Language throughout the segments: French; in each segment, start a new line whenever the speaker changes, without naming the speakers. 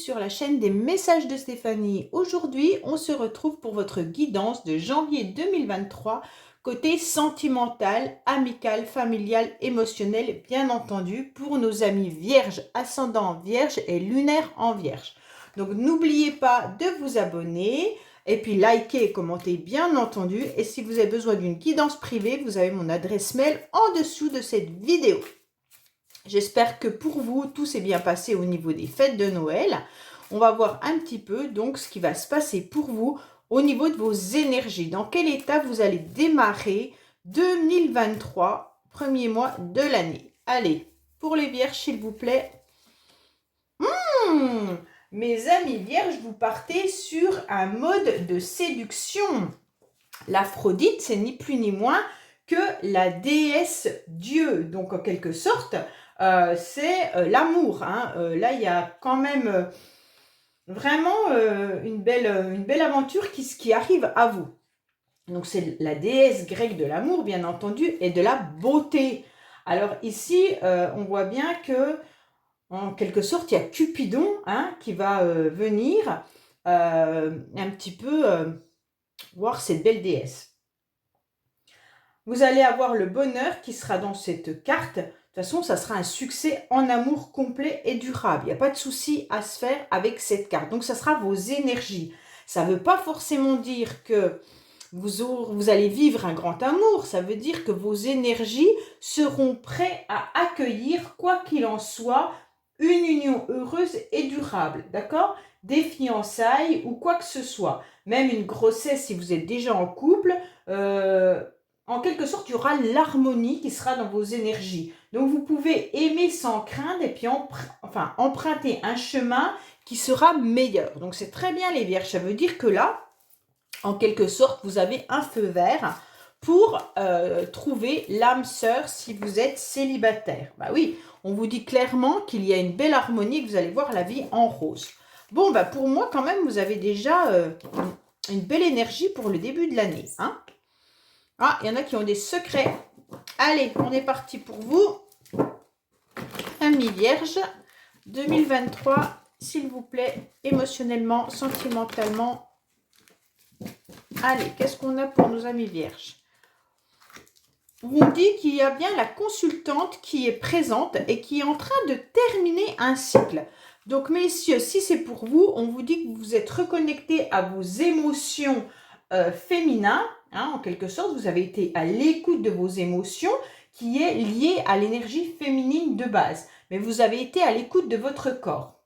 sur la chaîne des messages de Stéphanie. Aujourd'hui, on se retrouve pour votre guidance de janvier 2023, côté sentimental, amical, familial, émotionnel, bien entendu, pour nos amis vierges, ascendant vierge et lunaire en vierge. Donc n'oubliez pas de vous abonner et puis liker et commenter bien entendu. Et si vous avez besoin d'une guidance privée, vous avez mon adresse mail en dessous de cette vidéo. J'espère que pour vous, tout s'est bien passé au niveau des fêtes de Noël. On va voir un petit peu donc ce qui va se passer pour vous au niveau de vos énergies. Dans quel état vous allez démarrer 2023, premier mois de l'année. Allez, pour les vierges, s'il vous plaît. Mes amis vierges, vous partez sur un mode de séduction. L'Aphrodite, c'est ni plus ni moins que la déesse Dieu. Donc, en quelque sorte, c'est l'amour. Là, il y a quand même vraiment une belle aventure qui arrive à vous. Donc, c'est la déesse grecque de l'amour, bien entendu, et de la beauté. Alors, ici, on voit bien que, en quelque sorte, il y a Cupidon qui va venir un petit peu voir cette belle déesse. Vous allez avoir le bonheur qui sera dans cette carte. De toute façon, ça sera un succès en amour complet et durable. Il n'y a pas de souci à se faire avec cette carte. Donc, ça sera vos énergies. Ça ne veut pas forcément dire que vous allez vivre un grand amour. Ça veut dire que vos énergies seront prêtes à accueillir, quoi qu'il en soit, une union heureuse et durable. D'accord ? Des fiançailles ou quoi que ce soit. Même une grossesse si vous êtes déjà en couple. En quelque sorte, il y aura l'harmonie qui sera dans vos énergies. Donc, vous pouvez aimer sans craindre et puis emprunter un chemin qui sera meilleur. Donc, c'est très bien les vierges. Ça veut dire que là, en quelque sorte, vous avez un feu vert pour trouver l'âme sœur si vous êtes célibataire. Bah oui, on vous dit clairement qu'il y a une belle harmonie et que vous allez voir la vie en rose. Bon, bah pour moi, quand même, vous avez déjà une belle énergie pour le début de l'année. Ah, il y en a qui ont des secrets. Allez, on est parti pour vous. Amis vierges, 2023, s'il vous plaît, émotionnellement, sentimentalement. Allez, qu'est-ce qu'on a pour nos amis vierges? On vous dit qu'il y a bien la consultante qui est présente et qui est en train de terminer un cycle. Donc, messieurs, si c'est pour vous, on vous dit que vous êtes reconnectés à vos émotions féminines. En quelque sorte, vous avez été à l'écoute de vos émotions qui est liée à l'énergie féminine de base. Mais vous avez été à l'écoute de votre corps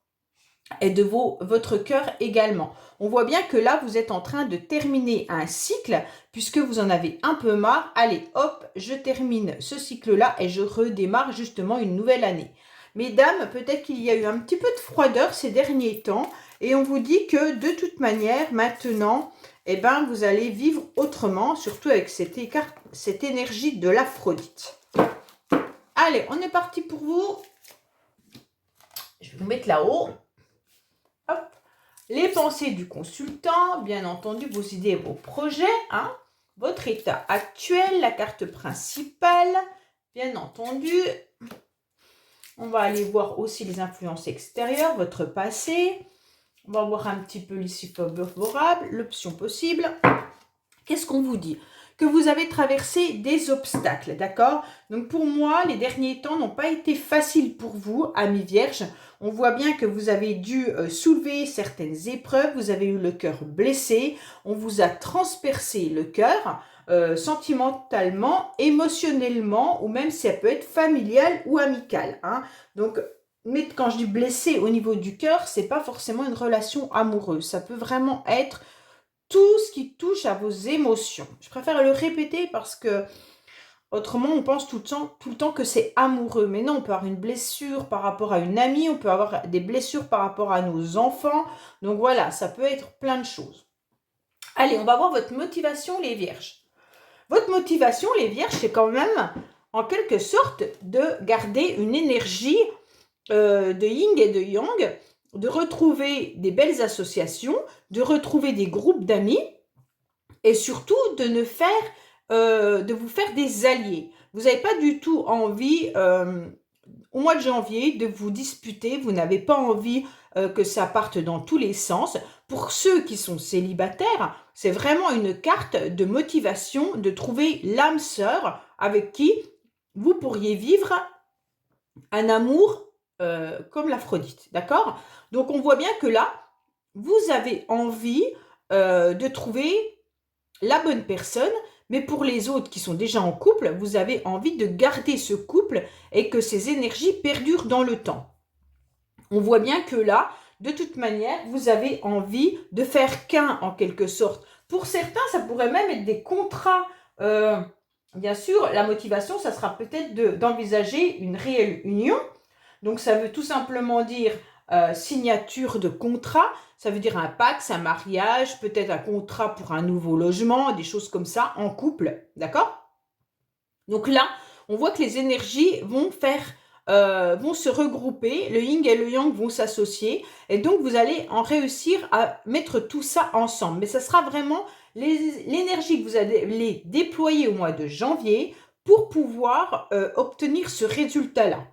et de votre cœur également. On voit bien que là, vous êtes en train de terminer un cycle puisque vous en avez un peu marre. Allez, hop, je termine ce cycle-là et je redémarre justement une nouvelle année. Mesdames, peut-être qu'il y a eu un petit peu de froideur ces derniers temps et on vous dit que de toute manière, maintenant, vous allez vivre autrement, surtout avec cette énergie de l'Aphrodite. Allez, on est parti pour vous. Je vais vous mettre là-haut. Hop. Les pensées du consultant, bien entendu, vos idées et vos projets, votre état actuel, la carte principale, bien entendu. On va aller voir aussi les influences extérieures, votre passé. On va voir un petit peu l'issue favorable, l'option possible. Qu'est-ce qu'on vous dit? Que vous avez traversé des obstacles, d'accord? Donc pour moi, les derniers temps n'ont pas été faciles pour vous, amis vierges. On voit bien que vous avez dû soulever certaines épreuves, vous avez eu le cœur blessé, on vous a transpercé le cœur sentimentalement, émotionnellement, ou même ça peut être familial ou amical. Donc, mais quand je dis blessé au niveau du cœur, c'est pas forcément une relation amoureuse. Ça peut vraiment être tout ce qui touche à vos émotions. Je préfère le répéter parce que autrement, on pense tout le temps que c'est amoureux. Mais non, on peut avoir une blessure par rapport à une amie, on peut avoir des blessures par rapport à nos enfants. Donc voilà, ça peut être plein de choses. Allez, on va voir votre motivation, les vierges. Votre motivation, les vierges, c'est quand même, en quelque sorte, de garder une énergie de yin et de yang, de retrouver des belles associations, de retrouver des groupes d'amis et surtout de vous faire des alliés. Vous n'avez pas du tout envie, au mois de janvier, de vous disputer. Vous n'avez pas envie que ça parte dans tous les sens. Pour ceux qui sont célibataires, c'est vraiment une carte de motivation de trouver l'âme sœur avec qui vous pourriez vivre un amour comme l'Aphrodite, d'accord? Donc on voit bien que là, vous avez envie de trouver la bonne personne, mais pour les autres qui sont déjà en couple, vous avez envie de garder ce couple et que ces énergies perdurent dans le temps. On voit bien que là, de toute manière, vous avez envie de faire qu'un en quelque sorte. Pour certains, ça pourrait même être des contrats. Bien sûr, la motivation, ça sera peut-être d'envisager une réelle union. Donc, ça veut tout simplement dire signature de contrat. Ça veut dire un pacte, un mariage, peut-être un contrat pour un nouveau logement, des choses comme ça, en couple. D'accord? Donc là, on voit que les énergies vont se regrouper, le yin et le yang vont s'associer, et donc vous allez en réussir à mettre tout ça ensemble. Mais ça sera vraiment l'énergie que vous allez déployer au mois de janvier pour pouvoir obtenir ce résultat-là.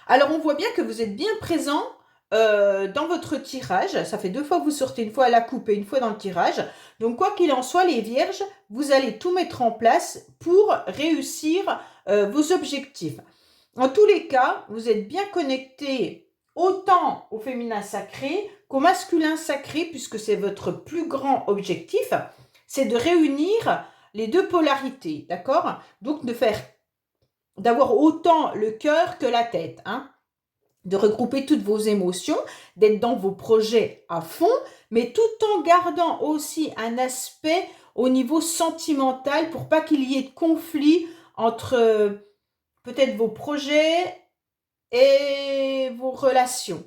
Alors, on voit bien que vous êtes bien présent dans votre tirage. Ça fait 2 fois que vous sortez, une fois à la coupe et une fois dans le tirage. Donc, quoi qu'il en soit, les vierges, vous allez tout mettre en place pour réussir vos objectifs. En tous les cas, vous êtes bien connectés autant au féminin sacré qu'au masculin sacré, puisque c'est votre plus grand objectif, c'est de réunir les deux polarités, d'accord? Donc, d'avoir autant le cœur que la tête, hein, de regrouper toutes vos émotions, d'être dans vos projets à fond, mais tout en gardant aussi un aspect au niveau sentimental pour pas qu'il y ait de conflit entre peut-être vos projets et vos relations.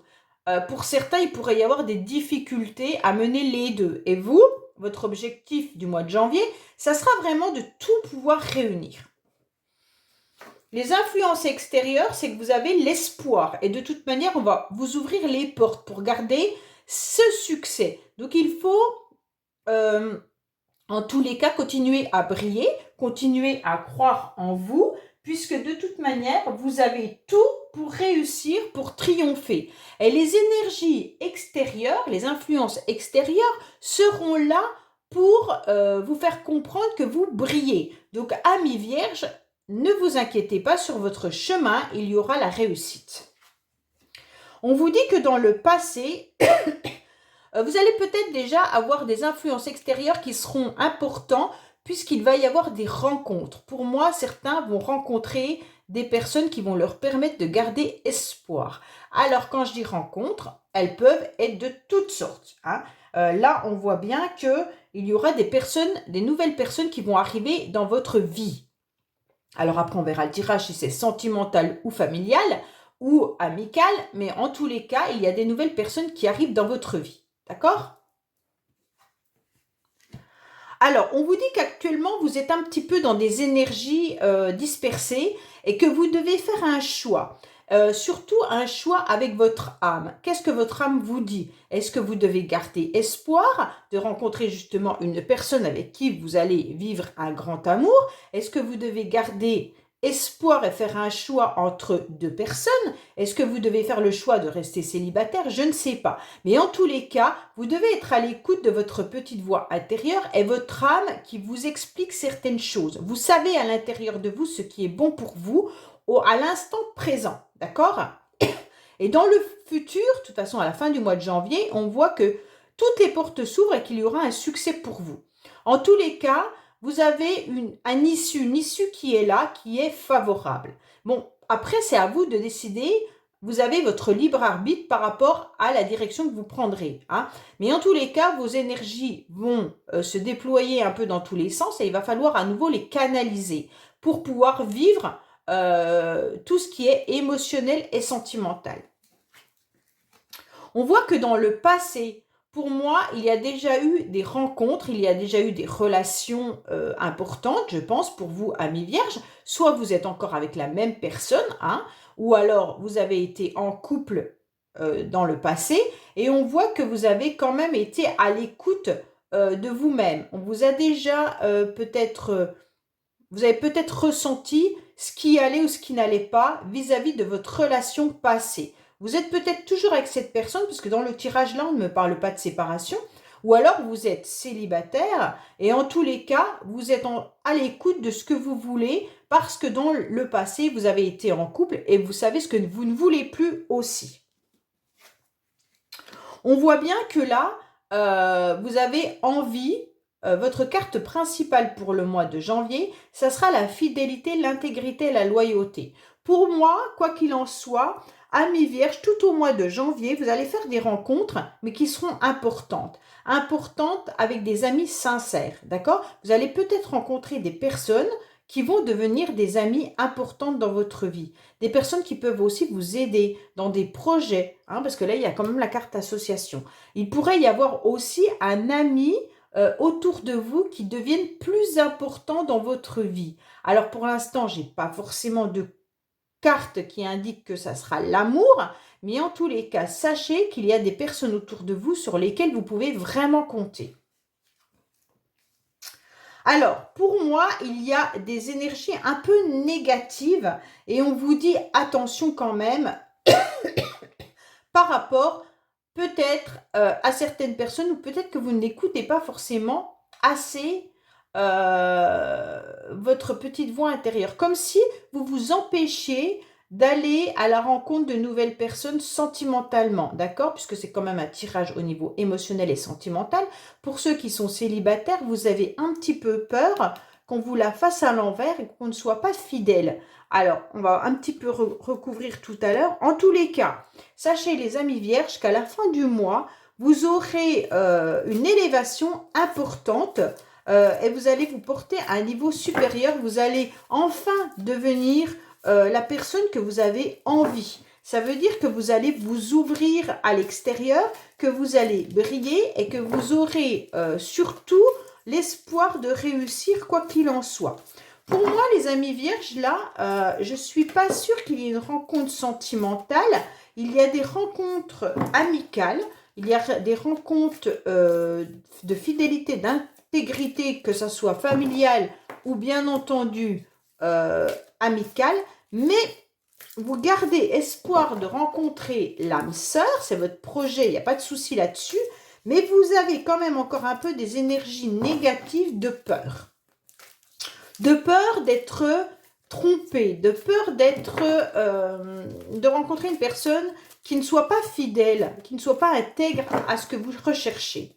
Pour certains, il pourrait y avoir des difficultés à mener les deux. Et vous, votre objectif du mois de janvier, ça sera vraiment de tout pouvoir réunir. Les influences extérieures, c'est que vous avez l'espoir. Et de toute manière, on va vous ouvrir les portes pour garder ce succès. Donc, il faut, en tous les cas, continuer à briller, continuer à croire en vous, puisque de toute manière, vous avez tout pour réussir, pour triompher. Et les énergies extérieures, les influences extérieures seront là pour vous faire comprendre que vous brillez. Donc, amis vierges, ne vous inquiétez pas, sur votre chemin, il y aura la réussite. On vous dit que dans le passé, vous allez peut-être déjà avoir des influences extérieures qui seront importantes puisqu'il va y avoir des rencontres. Pour moi, certains vont rencontrer des personnes qui vont leur permettre de garder espoir. Alors, quand je dis rencontres, elles peuvent être de toutes sortes, hein. Là, on voit bien qu'il y aura des nouvelles personnes qui vont arriver dans votre vie. Alors après, on verra le tirage si c'est sentimental ou familial ou amical, mais en tous les cas, il y a des nouvelles personnes qui arrivent dans votre vie. D'accord? Alors, on vous dit qu'actuellement, vous êtes un petit peu dans des énergies dispersées et que vous devez faire un choix. Surtout un choix avec votre âme. Qu'est-ce que votre âme vous dit? Est-ce que vous devez garder espoir de rencontrer justement une personne avec qui vous allez vivre un grand amour? Est-ce que vous devez garder espoir et faire un choix entre deux personnes? Est-ce que vous devez faire le choix de rester célibataire? Je ne sais pas. Mais en tous les cas, vous devez être à l'écoute de votre petite voix intérieure et votre âme qui vous explique certaines choses. Vous savez à l'intérieur de vous ce qui est bon pour vous à l'instant présent. D'accord? Et dans le futur, de toute façon, à la fin du mois de janvier, on voit que toutes les portes s'ouvrent et qu'il y aura un succès pour vous. En tous les cas, vous avez une issue qui est là, qui est favorable. Bon, après, c'est à vous de décider. Vous avez votre libre arbitre par rapport à la direction que vous prendrez, hein. Mais en tous les cas, vos énergies vont se déployer un peu dans tous les sens et il va falloir à nouveau les canaliser pour pouvoir vivre tout ce qui est émotionnel et sentimental. On voit que dans le passé, pour moi, il y a déjà eu des rencontres, il y a déjà eu des relations importantes, je pense, pour vous, amis vierges. Soit vous êtes encore avec la même personne, hein, ou alors vous avez été en couple dans le passé, et on voit que vous avez quand même été à l'écoute de vous-même. On vous a déjà vous avez peut-être ressenti ce qui allait ou ce qui n'allait pas vis-à-vis de votre relation passée. Vous êtes peut-être toujours avec cette personne, parce que dans le tirage là, on ne me parle pas de séparation, ou alors vous êtes célibataire, et en tous les cas, vous êtes à l'écoute de ce que vous voulez, parce que dans le passé, vous avez été en couple, et vous savez ce que vous ne voulez plus aussi. On voit bien que là, vous avez envie, votre carte principale pour le mois de janvier, ça sera la fidélité, l'intégrité, la loyauté. Pour moi, quoi qu'il en soit, amis vierges, tout au mois de janvier, vous allez faire des rencontres, mais qui seront importantes. Importantes avec des amis sincères, d'accord? Vous allez peut-être rencontrer des personnes qui vont devenir des amis importantes dans votre vie. Des personnes qui peuvent aussi vous aider dans des projets, hein, parce que là, il y a quand même la carte association. Il pourrait y avoir aussi un ami autour de vous qui devienne plus important dans votre vie. Alors, pour l'instant, je n'ai pas forcément de carte qui indique que ça sera l'amour, mais en tous les cas, sachez qu'il y a des personnes autour de vous sur lesquelles vous pouvez vraiment compter. Alors, pour moi, il y a des énergies un peu négatives et on vous dit attention quand même par rapport peut-être à certaines personnes ou peut-être que vous n'écoutez pas forcément assez votre petite voix intérieure. Comme si vous vous empêchiez d'aller à la rencontre de nouvelles personnes sentimentalement, d'accord? Puisque c'est quand même un tirage au niveau émotionnel et sentimental. Pour ceux qui sont célibataires, vous avez un petit peu peur qu'on vous la fasse à l'envers et qu'on ne soit pas fidèle. Alors, on va un petit peu recouvrir tout à l'heure. En tous les cas, sachez les amis vierges qu'à la fin du mois, vous aurez une élévation importante et vous allez vous porter à un niveau supérieur. Vous allez enfin devenir la personne que vous avez envie. Ça veut dire que vous allez vous ouvrir à l'extérieur, que vous allez briller et que vous aurez surtout l'espoir de réussir quoi qu'il en soit. Pour moi, les amis vierges, là, je ne suis pas sûre qu'il y ait une rencontre sentimentale. Il y a des rencontres amicales, il y a des rencontres de fidélité, d'intégrité, que ce soit familiale ou bien entendu amicale, mais vous gardez espoir de rencontrer l'âme sœur, c'est votre projet, il n'y a pas de souci là-dessus, mais vous avez quand même encore un peu des énergies négatives de peur. De peur d'être trompé, de peur de rencontrer une personne qui ne soit pas fidèle, qui ne soit pas intègre à ce que vous recherchez.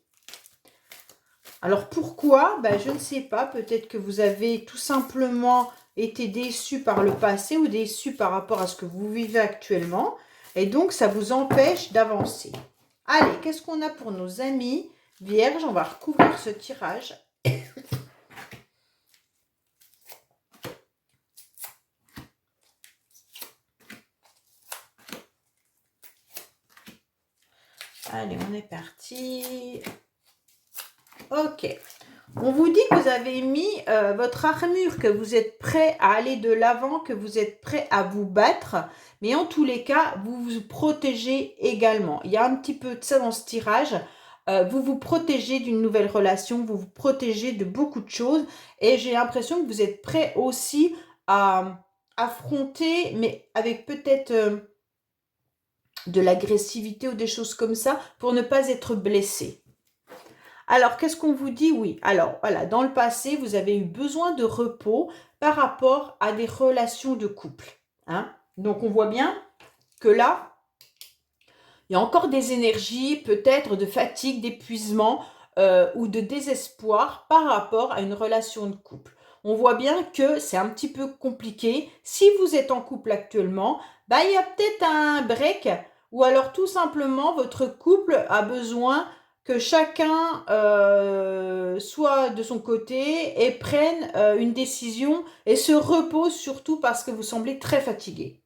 Alors pourquoi? Je ne sais pas, peut-être que vous avez tout simplement été déçu par le passé ou déçu par rapport à ce que vous vivez actuellement et donc ça vous empêche d'avancer. Allez, qu'est-ce qu'on a pour nos amis vierges? On va recouvrir ce tirage. Allez, on est parti. Ok. On vous dit que vous avez mis votre armure, que vous êtes prêt à aller de l'avant, que vous êtes prêt à vous battre. Mais en tous les cas, vous vous protégez également. Il y a un petit peu de ça dans ce tirage. Vous vous protégez d'une nouvelle relation, vous vous protégez de beaucoup de choses. Et j'ai l'impression que vous êtes prêt aussi à affronter, mais avec peut-être de l'agressivité ou des choses comme ça, pour ne pas être blessé. Alors, qu'est-ce qu'on vous dit? Oui, alors voilà, dans le passé, vous avez eu besoin de repos par rapport à des relations de couple. Hein? Donc, on voit bien que là, il y a encore des énergies, peut-être de fatigue, d'épuisement ou de désespoir par rapport à une relation de couple. On voit bien que c'est un petit peu compliqué. Si vous êtes en couple actuellement, il y a peut-être un break ou alors tout simplement votre couple a besoin que chacun soit de son côté et prenne une décision et se repose surtout parce que vous semblez très fatigué.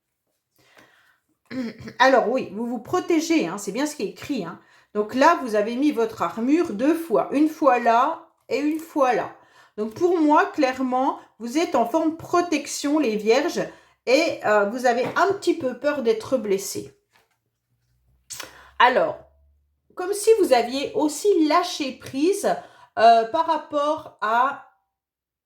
Alors oui, vous vous protégez, hein, c'est bien ce qui est écrit. Hein. Donc là, vous avez mis votre armure 2 fois. Une fois là et une fois là. Donc pour moi, clairement, vous êtes en forme protection, les vierges, et vous avez un petit peu peur d'être blessé. Alors, comme si vous aviez aussi lâché prise par rapport à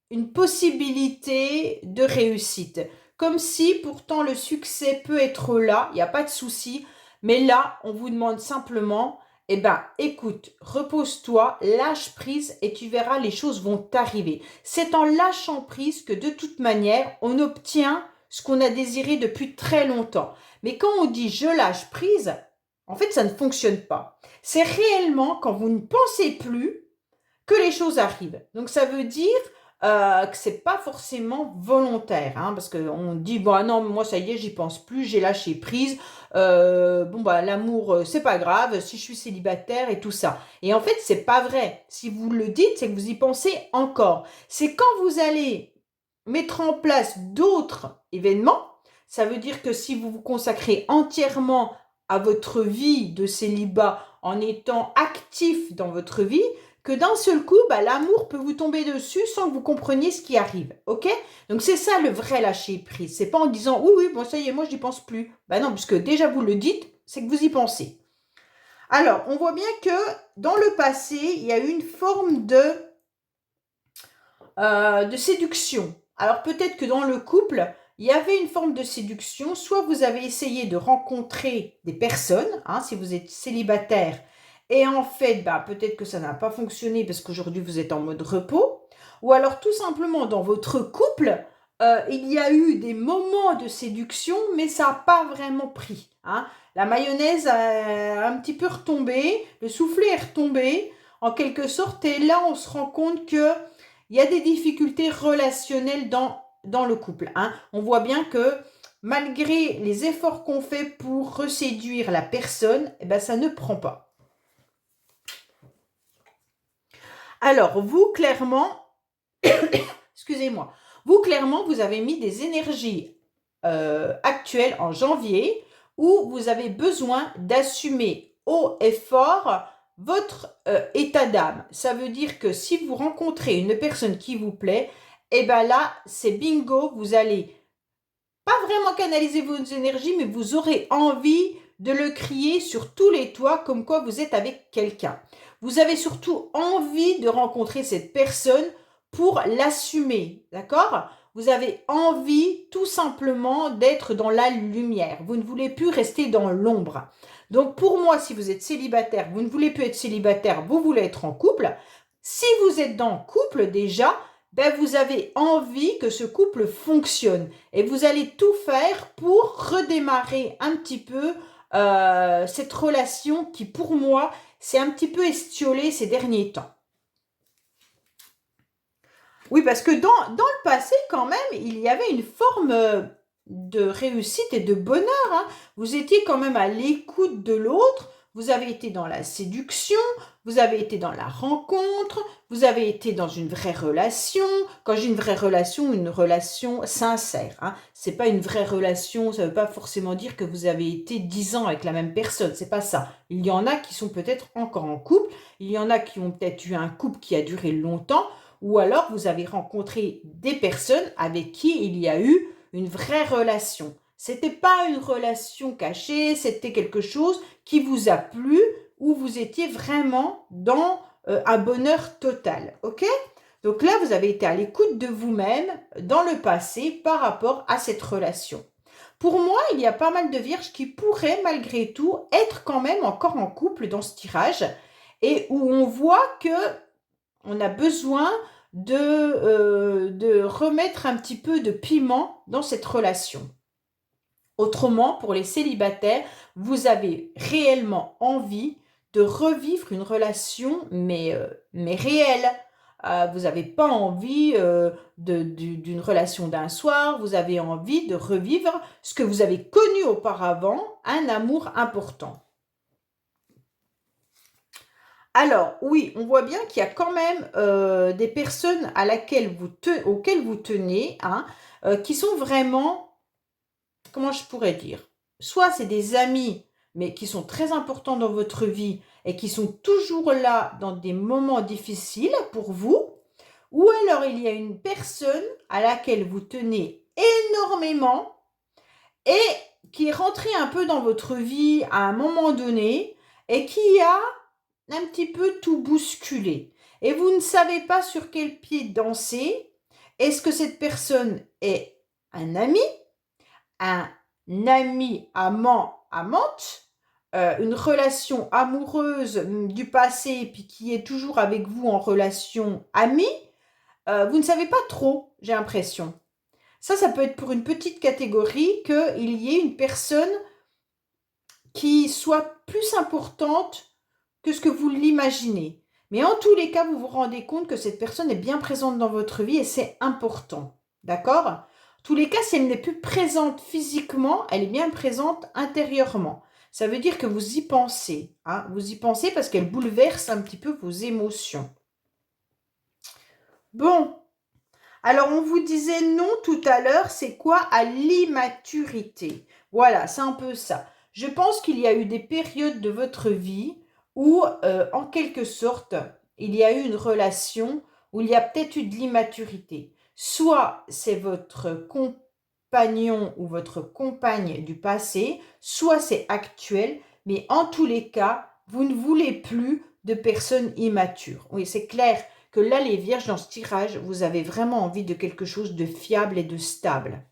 une possibilité de réussite. Comme si pourtant le succès peut être là, il n'y a pas de souci, Mais là, on vous demande simplement, eh ben, écoute, repose-toi, lâche prise et tu verras, les choses vont t'arriver. C'est en lâchant prise que de toute manière, on obtient ce qu'on a désiré depuis très longtemps. Mais quand on dit je lâche prise, en fait, ça ne fonctionne pas. C'est réellement quand vous ne pensez plus que les choses arrivent. Donc ça veut dire que c'est pas forcément volontaire, hein, parce qu'on dit bon non moi ça y est j'y pense plus, j'ai lâché prise, bon bah l'amour c'est pas grave si je suis célibataire et tout ça. Et en fait c'est pas vrai. Si vous le dites c'est que vous y pensez encore. C'est quand vous allez mettre en place d'autres événements, ça veut dire que si vous vous consacrez entièrement à votre vie de célibat en étant actif dans votre vie, que d'un seul coup, bah, l'amour peut vous tomber dessus sans que vous compreniez ce qui arrive. Ok? Donc c'est ça le vrai lâcher prise. C'est pas en disant oui, oui, bon ça y est, moi je n'y pense plus. Bah non, puisque déjà vous le dites, c'est que vous y pensez. Alors, on voit bien que dans le passé, il y a eu une forme de séduction. Alors peut-être que dans le couple, il y avait une forme de séduction. Soit vous avez essayé de rencontrer des personnes, hein, si vous êtes célibataire, et en fait, bah, peut-être que ça n'a pas fonctionné parce qu'aujourd'hui vous êtes en mode repos. Ou alors tout simplement dans votre couple, il y a eu des moments de séduction, mais ça n'a pas vraiment pris. Hein. La mayonnaise a un petit peu retombé, le soufflet est retombé, en quelque sorte, et là on se rend compte que il y a des difficultés relationnelles dans le couple. Hein. On voit bien que malgré les efforts qu'on fait pour reséduire la personne, eh ben, ça ne prend pas. Alors, vous, clairement, excusez-moi, vous, clairement, vous avez mis des énergies actuelles en janvier où vous avez besoin d'assumer haut et fort votre état d'âme. Ça veut dire que si vous rencontrez une personne qui vous plaît, et bien là, c'est bingo, vous allez pas vraiment canaliser vos énergies, mais vous aurez envie de le crier sur tous les toits comme quoi vous êtes avec quelqu'un. Vous avez surtout envie de rencontrer cette personne pour l'assumer, d'accord? Vous avez envie tout simplement d'être dans la lumière. Vous ne voulez plus rester dans l'ombre. Donc pour moi, si vous êtes célibataire, vous ne voulez plus être célibataire, vous voulez être en couple. Si vous êtes dans le couple déjà, ben vous avez envie que ce couple fonctionne et vous allez tout faire pour redémarrer un petit peu cette relation qui pour moi s'est un petit peu estiolée ces derniers temps. Oui, parce que dans le passé, quand même, il y avait une forme de réussite et de bonheur. Hein. Vous étiez quand même à l'écoute de l'autre, vous avez été dans la séduction, vous avez été dans la rencontre, vous avez été dans une vraie relation. Quand j'ai une relation sincère. Hein. C'est pas une vraie relation, ça veut pas forcément dire que vous avez été 10 ans avec la même personne, c'est pas ça. Il y en a qui sont peut-être encore en couple, il y en a qui ont peut-être eu un couple qui a duré longtemps, ou alors vous avez rencontré des personnes avec qui il y a eu une vraie relation. C'était pas une relation cachée, c'était quelque chose qui vous a plu, où vous étiez vraiment dans un bonheur total. Ok? Donc là, vous avez été à l'écoute de vous-même dans le passé par rapport à cette relation. Pour moi, il y a pas mal de vierges qui pourraient malgré tout être quand même encore en couple dans ce tirage et où on voit que on a besoin de remettre un petit peu de piment dans cette relation. Autrement, pour les célibataires, vous avez réellement envie de revivre une relation, mais réelle. Vous n'avez pas envie d'une relation d'un soir, vous avez envie de revivre ce que vous avez connu auparavant, un amour important. Alors, oui, on voit bien qu'il y a quand même des personnes auxquelles vous tenez, hein, qui sont vraiment, comment je pourrais dire, soit c'est des amis, mais qui sont très importants dans votre vie et qui sont toujours là dans des moments difficiles pour vous, ou alors il y a une personne à laquelle vous tenez énormément et qui est rentrée un peu dans votre vie à un moment donné et qui a un petit peu tout bousculé. Et vous ne savez pas sur quel pied danser. Est-ce que cette personne est un ami amant, amante, une relation amoureuse du passé et puis qui est toujours avec vous en relation amie, vous ne savez pas trop, j'ai l'impression. Ça peut être pour une petite catégorie qu'il y ait une personne qui soit plus importante que ce que vous l'imaginez. Mais en tous les cas, vous vous rendez compte que cette personne est bien présente dans votre vie et c'est important. D'accord? En tous les cas, si elle n'est plus présente physiquement, elle est bien présente intérieurement. Ça veut dire que vous y pensez. Hein? Vous y pensez parce qu'elle bouleverse un petit peu vos émotions. Bon, alors on vous disait non tout à l'heure, c'est quoi à l'immaturité? Voilà, c'est un peu ça. Je pense qu'il y a eu des périodes de votre vie où, en quelque sorte, il y a eu une relation où il y a peut-être eu de l'immaturité. Soit c'est votre compagnon ou votre compagne du passé, soit c'est actuel, mais en tous les cas, vous ne voulez plus de personnes immatures. Oui, c'est clair que là, les vierges, dans ce tirage, vous avez vraiment envie de quelque chose de fiable et de stable.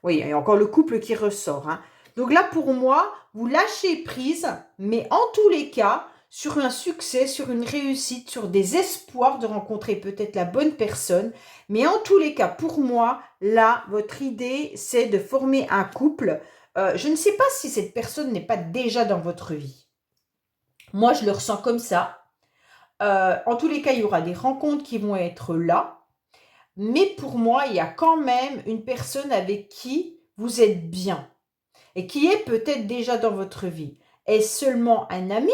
Oui, il y a encore le couple qui ressort. Hein. Donc là, pour moi, vous lâchez prise, mais en tous les cas, sur un succès, sur une réussite, sur des espoirs de rencontrer peut-être la bonne personne. Mais en tous les cas, pour moi, là, votre idée, c'est de former un couple. Je ne sais pas si cette personne n'est pas déjà dans votre vie. Moi, je le ressens comme ça. En tous les cas, il y aura des rencontres qui vont être là. Mais pour moi, il y a quand même une personne avec qui vous êtes bien et qui est peut-être déjà dans votre vie. Est-ce seulement un ami,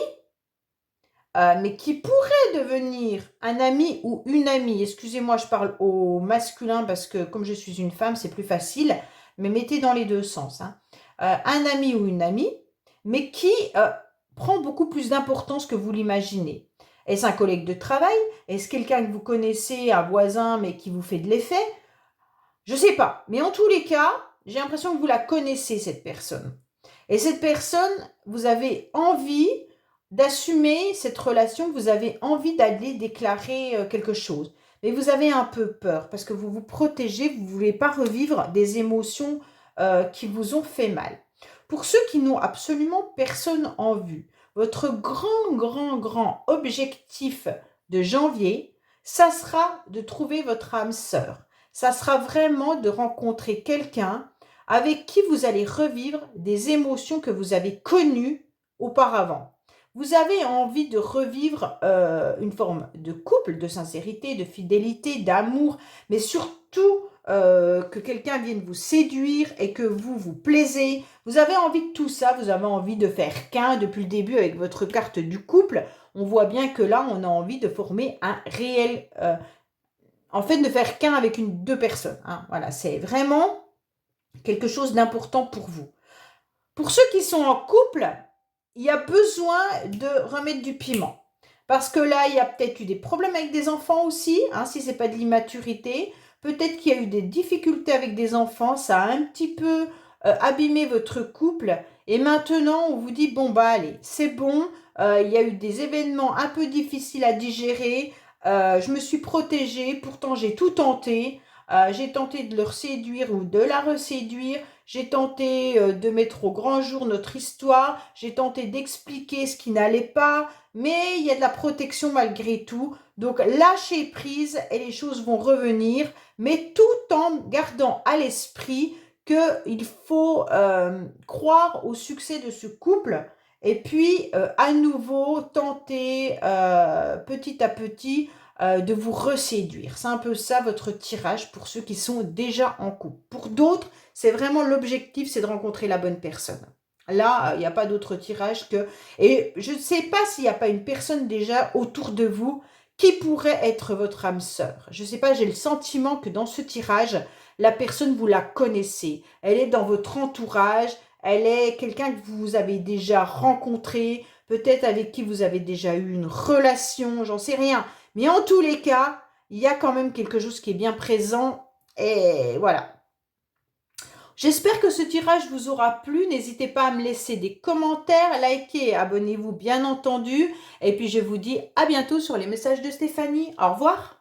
mais qui pourrait devenir un ami ou une amie. Excusez-moi, je parle au masculin parce que comme je suis une femme, c'est plus facile, mais mettez dans les deux sens. Hein. Un ami ou une amie, mais qui prend beaucoup plus d'importance que vous l'imaginez. Est-ce un collègue de travail? Est-ce quelqu'un que vous connaissez, un voisin, mais qui vous fait de l'effet? Je ne sais pas. Mais en tous les cas, j'ai l'impression que vous la connaissez, cette personne. Et cette personne, vous avez envie d'assumer cette relation, vous avez envie d'aller déclarer quelque chose. Mais vous avez un peu peur parce que vous vous protégez, vous ne voulez pas revivre des émotions qui vous ont fait mal. Pour ceux qui n'ont absolument personne en vue, votre grand objectif de janvier, ça sera de trouver votre âme sœur. Ça sera vraiment de rencontrer quelqu'un avec qui vous allez revivre des émotions que vous avez connues auparavant. Vous avez envie de revivre une forme de couple, de sincérité, de fidélité, d'amour, mais surtout que quelqu'un vienne vous séduire et que vous vous plaisez. Vous avez envie de tout ça, vous avez envie de faire qu'un depuis le début avec votre carte du couple. On voit bien que là, on a envie de former un réel... en fait, de faire qu'un avec deux personnes. Hein. Voilà, c'est vraiment quelque chose d'important pour vous. Pour ceux qui sont en couple, il y a besoin de remettre du piment. Parce que là, il y a peut-être eu des problèmes avec des enfants aussi, hein, si ce n'est pas de l'immaturité. Peut-être qu'il y a eu des difficultés avec des enfants, ça a un petit peu abîmé votre couple. Et maintenant, on vous dit, bon, bah allez, c'est bon, il y a eu des événements un peu difficiles à digérer, je me suis protégée, pourtant j'ai tout tenté. J'ai tenté de le séduire ou de la reséduire. J'ai tenté de mettre au grand jour notre histoire. J'ai tenté d'expliquer ce qui n'allait pas. Mais il y a de la protection malgré tout. Donc lâchez prise et les choses vont revenir. Mais tout en gardant à l'esprit qu'il faut croire au succès de ce couple. Et puis à nouveau tenter petit à petit de vous reséduire. C'est un peu ça votre tirage pour ceux qui sont déjà en couple. Pour d'autres, c'est vraiment l'objectif, c'est de rencontrer la bonne personne. Là, il n'y a pas d'autre tirage que... Et je ne sais pas s'il n'y a pas une personne déjà autour de vous qui pourrait être votre âme sœur. Je ne sais pas, j'ai le sentiment que dans ce tirage, la personne, vous la connaissez. Elle est dans votre entourage, elle est quelqu'un que vous avez déjà rencontré, peut-être avec qui vous avez déjà eu une relation, j'en sais rien. Mais en tous les cas, il y a quand même quelque chose qui est bien présent. Et voilà. J'espère que ce tirage vous aura plu. N'hésitez pas à me laisser des commentaires, likez, abonnez-vous bien entendu. Et puis je vous dis à bientôt sur les messages de Stéphanie. Au revoir.